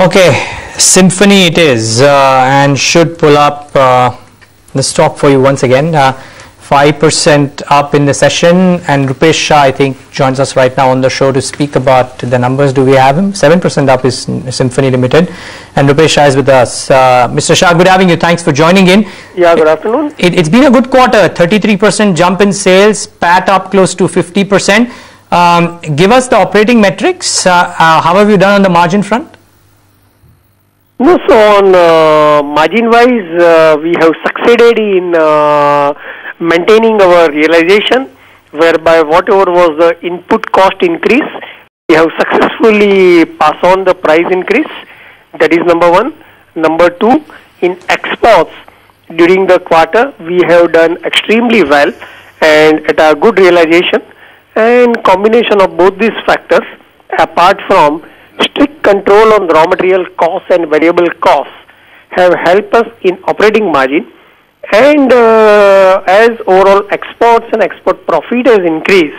Okay, Symphony it is, and should pull up the stock for you once again. 5% up in the session, and Rupesh Shah, I think, joins us right now on the show to speak about the numbers. Do we have him? 7% up is Symphony Limited, and Rupesh Shah is with us. Mr. Shah, good having you. Thanks for joining in. Yeah, good afternoon. It's been a good quarter. 33% jump in sales, PAT up close to 50%. Give us the operating metrics. How have you done on the margin front? No, so on margin-wise, we have succeeded in maintaining our realization, whereby whatever was the input cost increase, we have successfully passed on the price increase. That is number one. Number two, in exports during the quarter, we have done extremely well and at a good realization. And combination of both these factors, apart from strict control on raw material costs and variable costs, have helped us in operating margin. And as overall exports and export profit has increased,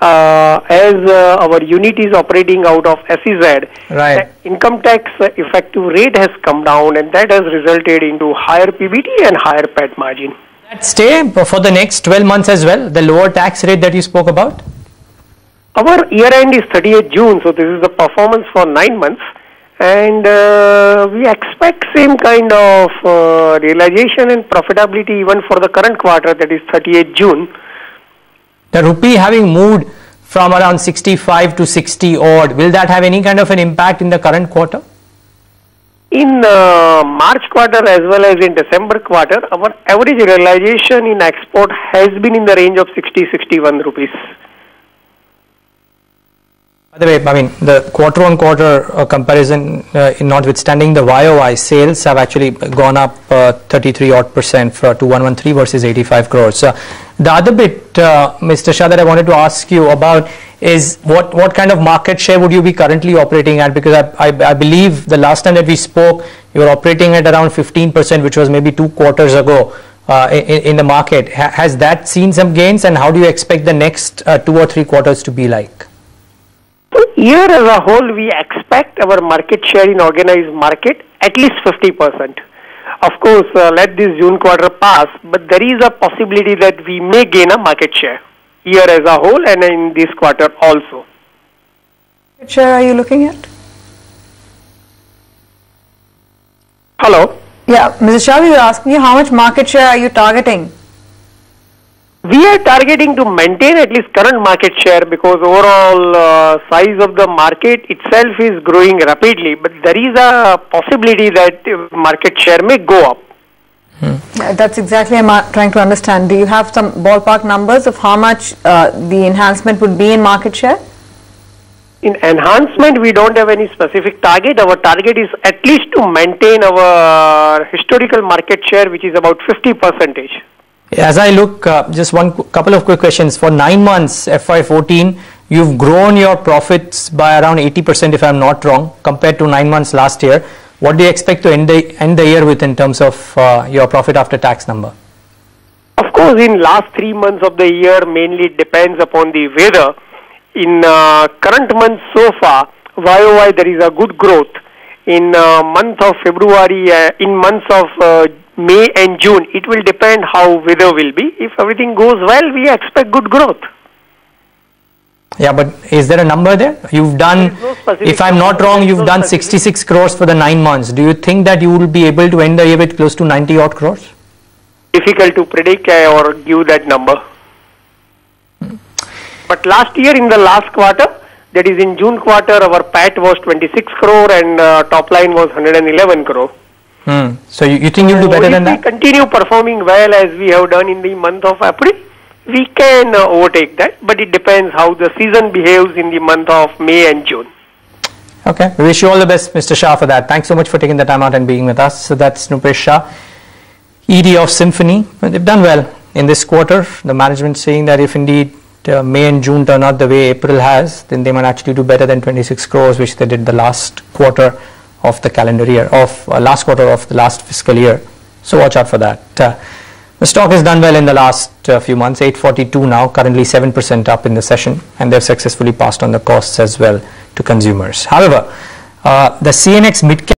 as our unit is operating out of SEZ, right, the income tax effective rate has come down, and that has resulted into higher PBT and higher PAT margin. That stay for the next 12 months as well, the lower tax rate that you spoke about? Our year end is 30th June, so this is the performance for 9 months, and we expect same kind of realization and profitability even for the current quarter, that is 30th June. The rupee having moved from around 65 to 60 odd, will that have any kind of an impact in the current quarter? In March quarter as well as in December quarter, our average realization in export has been in the range of 60-61 rupees. By the way, I mean, the quarter-on-quarter comparison, notwithstanding the YOY, sales have actually gone up 33% to 113 versus 85 crores. The other bit, Mr. Shah, that I wanted to ask you about is what kind of market share would you be currently operating at? Because I believe the last time that we spoke, you were operating at around 15%, which was maybe 2 quarters ago in the market. Has that seen some gains, and how do you expect the next 2 or 3 quarters to be like? So year as a whole, we expect our market share in organized market at least 50%. Of course, let this June quarter pass, but there is a possibility that we may gain a market share year as a whole and in this quarter also. What share are you looking at? Hello? Yeah, Mr. Shah, we were asking you how much market share are you targeting? We are targeting to maintain at least current market share, because overall size of the market itself is growing rapidly, but there is a possibility that market share may go up. Yeah, that's exactly I'm trying to understand. Do you have some ballpark numbers of how much the enhancement would be in market share? In enhancement, we don't have any specific target. Our target is at least to maintain our historical market share, which is about 50%. As I look, just couple of quick questions. For 9 months, FY14, you've grown your profits by around 80%, if I'm not wrong, compared to 9 months last year. What do you expect to end the year with in terms of your profit after tax number? Of course, in last 3 months of the year, mainly it depends upon the weather. In current month so far, YOY there is a good growth. In month of February, in months of May and June, it will depend how weather will be. If everything goes well, we expect good growth. Yeah, but is there a number there? You've done, if I'm not wrong, you've done 66 crores for the 9 months. Do you think that you will be able to end the year with close to 90 odd crores? Difficult to predict or give that number. But last year in the last quarter, that is in June quarter, our PAT was 26 crore and top line was 111 crore. So you think you'll do better than that? If we continue performing well as we have done in the month of April, we can overtake that, but it depends how the season behaves in the month of May and June. Okay, we wish you all the best, Mr. Shah, for that. Thanks so much for taking the time out and being with us. So that's Rupesh Shah, ED of Symphony. They've done well in this quarter. The management saying that if indeed May and June turn out the way April has, then they might actually do better than 26 crores, which they did the last quarter of the calendar year, last quarter of the last fiscal year. So watch out for that. The stock has done well in the last few months, 842 now, currently 7% up in the session, and they've successfully passed on the costs as well to consumers. However, The CNX mid cap